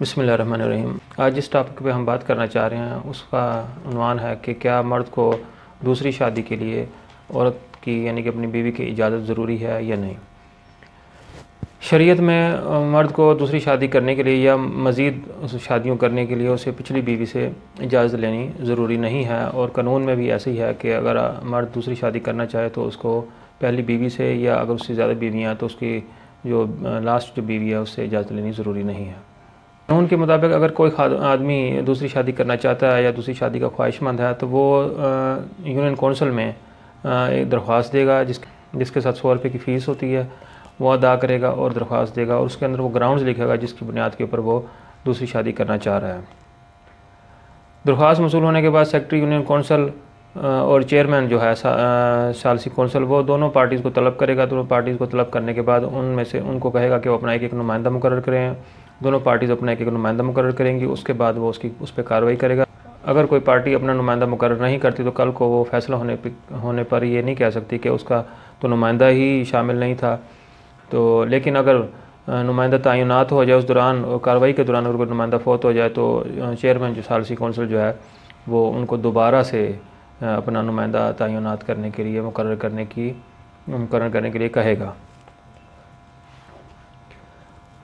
बिस्मिल्लाहिर्रहमानिर्रहीम। आज जिस टॉपिक पे हम बात करना चाह रहे हैं उसका उन्वान है कि क्या मर्द को दूसरी शादी के लिए औरत की यानी कि अपनी बीवी की इजाज़त ज़रूरी है या नहीं। शरीयत में मर्द को दूसरी शादी करने के लिए या मज़ीद शादियों करने के लिए उसे पिछली बीवी से इजाज़त लेनी ज़रूरी नहीं है, और कानून में भी ऐसे ही है कि अगर मर्द दूसरी शादी करना चाहे तो उसको पहली बीवी से, या अगर उससे ज़्यादा बीवियाँ हैं तो उसकी जो लास्ट जो बीवी है उससे इजाज़त लेनी ज़रूरी नहीं है। कानून के मुताबिक अगर कोई आदमी दूसरी शादी करना चाहता है या दूसरी शादी का ख्वाहिशमंद है तो वो यूनियन कौंसिल में एक दरख्वास्त देगा जिसके साथ 100 रुपये की फ़ीस होती है, वो अदा करेगा और दरख्वास्त देगा, और उसके अंदर वो ग्राउंड्स लिखेगा जिसकी बुनियाद के ऊपर वो दूसरी शादी करना चाह रहा है। दरख्वास्त मसूल होने के बाद सेक्रेटरी यूनियन कौंसिल और चेयरमैन जो है सालसी कौंसिल वो दोनों पार्टीज़ को तलब करेगा। दोनों पार्टीज़ को तलब करने के बाद उनमें से उनको कहेगा कि वो अपना एक नुमाइंदा मुकर्रर करें। दोनों पार्टीज़ अपना एक नुमाइंदा मुकर्रर करेंगी, उसके बाद वो उस पर कार्रवाई करेगा। अगर कोई पार्टी अपना नुमाइंदा मुकर्रर नहीं करती तो कल को वो फैसला होने पर ये नहीं कह सकती कि उसका तो नुमाइंदा ही शामिल नहीं था। तो लेकिन अगर नुमाइंदा तैनात हो जाए उस दौरान कार्रवाई के दौरान, अगर कोई नुमाइंदा फौत हो जाए तो चेयरमैन जो सालसी कौंसिल जो है वो उनको दोबारा से अपना नुमाइंदा तैनात करने के लिए मुकर्रर करने के लिए कहेगा।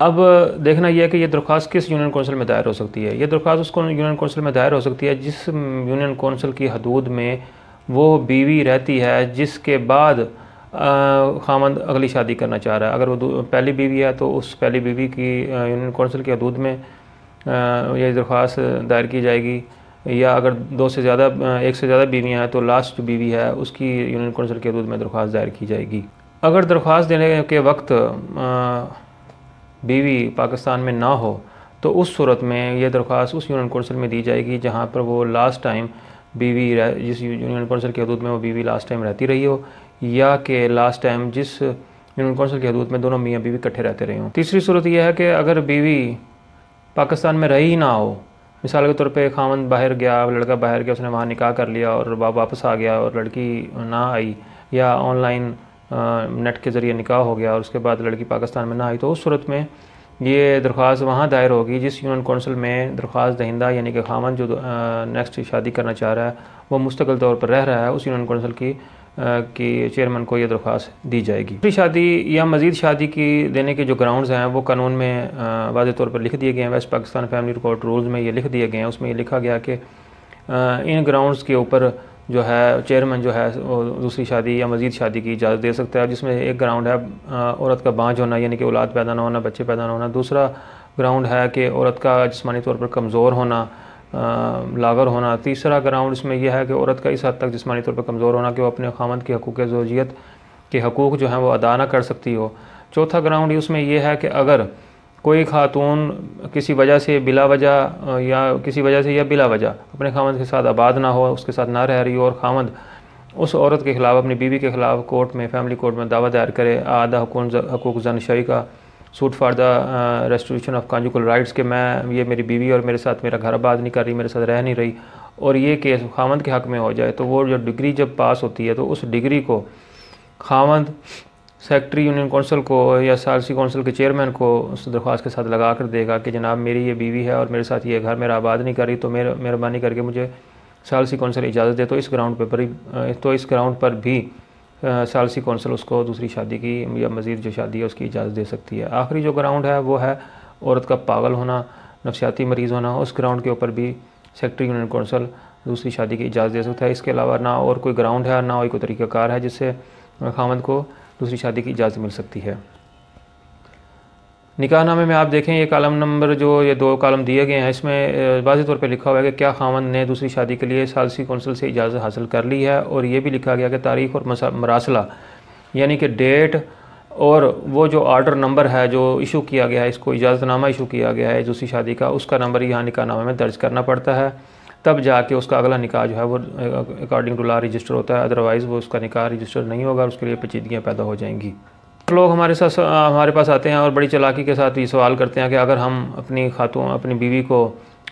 अब देखना यह है कि यह दरख्वास्त किस यूनियन कौंसिल में दायर हो सकती है। यह दरख्वास्त उस यूनियन कौंसिल में दायर हो सकती है जिस यूनियन कौंसिल की हदूद में वो बीवी रहती है जिसके बाद खामंद अगली शादी करना चाह रहा है। अगर वो पहली बीवी है तो उस पहली बीवी की यूनियन कौंसिल की हदूद में यह दरख्वास्त दायर की जाएगी, या अगर एक से ज़्यादा बीवियाँ हैं तो लास्ट जो बीवी है उसकी यूनियन कौंसिल की हदूद में दरख्वास्त दायर की जाएगी। अगर दरख्वास्त देने के वक्त बीवी पाकिस्तान में ना हो तो उस सूरत में यह दरख्वास्त उस यूनियन कौंसिल में दी जाएगी जहाँ पर वो लास्ट टाइम जिस यूनियन कौंसिल की हदूद में वो बीवी लास्ट टाइम रहती रही हो, या कि लास्ट टाइम जिस यूनियन कौंसिल की हदूद में दोनों मियाँ बीवी इकट्ठे रहते रहे हों। तीसरी सूरत यह है कि अगर बीवी पाकिस्तान में रही ना हो, मिसाल के तौर पे खामन बाहर गया, लड़का बाहर गया, उसने वहाँ निकाह कर लिया और वापस आ गया और लड़की ना आई, या ऑनलाइन नेट के ज़रिए निकाह हो गया और उसके बाद लड़की पाकिस्तान में ना आई, तो उस सूरत में ये दरख्वास्त वहाँ दायर होगी जिस यूनियन कौंसिल में दरख्वास्त दहिंदा यानी कि खामन जो नेक्स्ट शादी करना चाह रहा है वो मुस्तकिल तौर पर रह रहा है, उस यूनियन कौंसिल की चेयरमैन को यह दरख्वास्त दी जाएगी। दूसरी शादी या मज़ीद शादी की देने के जो ग्राउंड्स हैं वो कानून में वाज़े तौर पर लिख दिए गए हैं। West Pakistan family court rules में ये लिख दिए गए हैं। उसमें ये लिखा गया कि इन ग्राउंड्स के ऊपर जो है चेयरमैन जो है वो दूसरी शादी या मज़ीद शादी की इजाज़त दे सकता है, जिसमें एक ग्राउंड है औरत का बांझ होना यानी कि औलाद पैदा ना होना, बच्चे पैदा ना होना। दूसरा ग्राउंड है कि औरत का जिस्मानी तौर पर कमज़ोर होना, लागर होना। तीसरा ग्राउंड इसमें यह है कि औरत का इस हद तक जिस्मानी तौर पर कमज़ोर होना कि वो अपने खामद के हकूक़ ज़ौजियत के हकूक़ जो हैं वो अदा ना कर सकती हो। चौथा ग्राउंड उसमें यह है कि अगर कोई खातून किसी वजह से बिला वजह या बिला वजह अपने खामद के साथ आबाद ना हो, उसके साथ ना रह रही हो, और खामद उस औरत के ख़िलाफ़ अपनी बीवी के ख़िलाफ़ कोर्ट में फैमिली कोर्ट में दावा दायर करे आदा हकूक़ ज़नशई का suit for the restoration of conjugal rights के ये मेरी बीवी और मेरे साथ मेरा घर आबाद नहीं कर रही, मेरे साथ रह नहीं रही, और ये केस खामद के हक़ में हो जाए, तो वो जो डिग्री जब पास होती है तो उस डिग्री को खामद सेक्रेटरी यूनियन कौंसिल को या सालसी कौंसिल के चेयरमैन को उस दरख्वास्त के साथ लगा कर देगा कि जनाब मेरी ये बीवी है और मेरे साथ ये घर मेरा आबाद नहीं कर रही, तो मेहरबानी करके मुझे सालसी कौंसिल इजाज़त दे। तो इस ग्राउंड पर भी सालसी कौंसिल उसको दूसरी शादी की या मज़ीद जो शादी है उसकी इजाज़त दे सकती है। आखिरी जो ग्राउंड है वो है औरत का पागल होना, नफसियाती मरीज़ होना। उस ग्राउंड के ऊपर भी सेक्रेटरी यूनियन कौंसिल दूसरी शादी की इजाज़त दे सकता है। इसके अलावा ना और कोई ग्राउंड है ना कोई तरीक़ाकार है जिससे खामद को दूसरी शादी की इजाज़त मिल सकती है। निकाहनामे में आप देखें ये कॉलम नंबर जो ये 2 कॉलम दिए गए हैं, इसमें वाज़ेह तौर पे लिखा हुआ है कि क्या खामद ने दूसरी शादी के लिए सालसी कौंसिल से इजाज़त हासिल कर ली है, और ये भी लिखा गया कि तारीख़ और मरासला यानी कि डेट और वो जो ऑर्डर नंबर है जो इशू किया गया है, इसको इजाज़तनामा इशू किया गया है दूसरी शादी का, उसका नंबर यहाँ निकाहनामे में दर्ज करना पड़ता है, तब जाके उसका अगला निकाह जो है वो अकॉर्डिंग टू लॉ रजिस्टर होता है। अदरवाइज़ वो उसका निकाह रजिस्टर नहीं होगा, उसके लिए पेचीदगियाँ पैदा हो जाएंगी। लोग हमारे पास आते हैं और बड़ी चालाकी के साथ ये सवाल करते हैं कि अगर हम अपनी बीवी को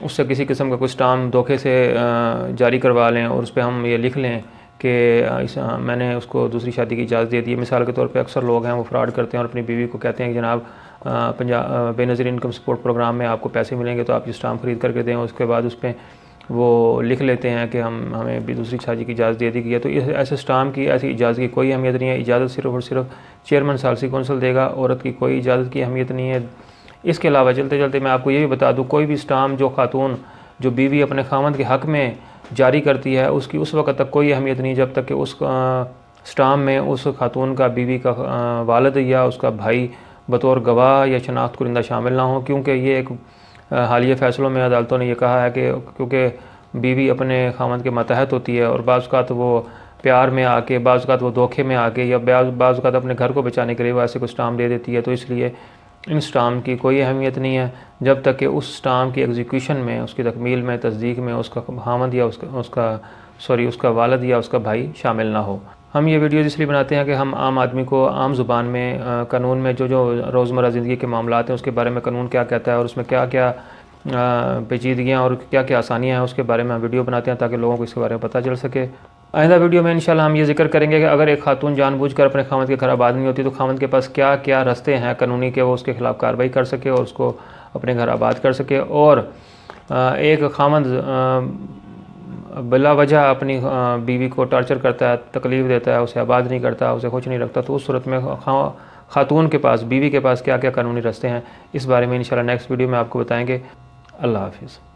उससे किसी किस्म का कुछ स्टाम्प धोखे से जारी करवा लें और उस पर हम ये लिख लें मैंने उसको दूसरी शादी की इजाज़त दे दी है। मिसाल के तौर पे अक्सर लोग हैं वो फ्रॉड करते हैं और अपनी बीवी को कहते हैं कि जनाब Punjab Benazir income support programme में आपको पैसे मिलेंगे तो आप ये स्टाम्प खरीद करके दें। उसके बाद उस पर वो लिख लेते हैं कि हमें भी दूसरी शादी की इजाज़त दे दी गई है। तो ऐसे स्टाम्प की, ऐसी इजाज़त की कोई अहमियत नहीं है। इजाज़त सिर्फ़ और सिर्फ चेयरमैन सालसी कौंसल देगा, औरत की कोई इजाज़त की अहमियत नहीं है। इसके अलावा चलते चलते मैं आपको ये भी बता दूँ, कोई भी स्टाम्प जो खातून जो बीवी अपने खामद के हक़ में जारी करती है उसकी उस वक्त तक कोई अहमियत नहीं जब तक कि उस स्टाम्प में उस खातून का बीवी का वालिद या उसका भाई बतौर गवाह या शनाख्त कुरिंदा शामिल ना हो। क्योंकि ये एक हालिया फ़ैसलों में अदालतों ने यह कहा है कि क्योंकि बीवी अपने खामद के मातहत होती है और बाज़ औक़ात वो प्यार में आके, बाज़ औक़ात वो धोखे में आके या बाज़ औक़ात अपने घर को बचाने के लिए वो ऐसे को स्टाम्प दे देती है। तो इसलिए इन स्टाम्प की कोई अहमियत नहीं है जब तक कि उस स्टाम्प की एग्जीक्यूशन में, उसकी तकमील में, तस्दीक में उसका खामद या उसका वालिद या उसका भाई शामिल ना हो। हम ये वीडियोज़ इसलिए बनाते हैं कि हम आम आदमी को आम ज़ुबान में कानून में जो रोज़मर्रा ज़िंदगी के मामलात हैं उसके बारे में कानून क्या कहता है और उसमें क्या क्या पेचीदगियाँ और क्या क्या आसानियाँ हैं उसके बारे में हम वीडियो बनाते हैं ताकि लोगों को इसके बारे में पता चल सके। आइंदा वीडियो में इंशाल्लाह हम ये जिक्र करेंगे कि अगर एक खातून जानबूझकर अपने खामद के घर आबाद नहीं होती तो खामद के पास क्या क्या रास्ते हैं कानूनी के वो उसके ख़िलाफ़ कार्रवाई कर सके और उसको अपने घर आबाद कर सके। और एक खामद बिला वजह अपनी बीवी को टार्चर करता है, तकलीफ़ देता है, उसे आबाद नहीं करता, उसे खुश नहीं रखता, तो उस सूरत में खातून के पास, बीवी के पास क्या क्या कानूनी रास्ते हैं, इस बारे में इंशाल्लाह नेक्स्ट वीडियो में आपको बताएंगे। अल्लाह हाफ़िज़।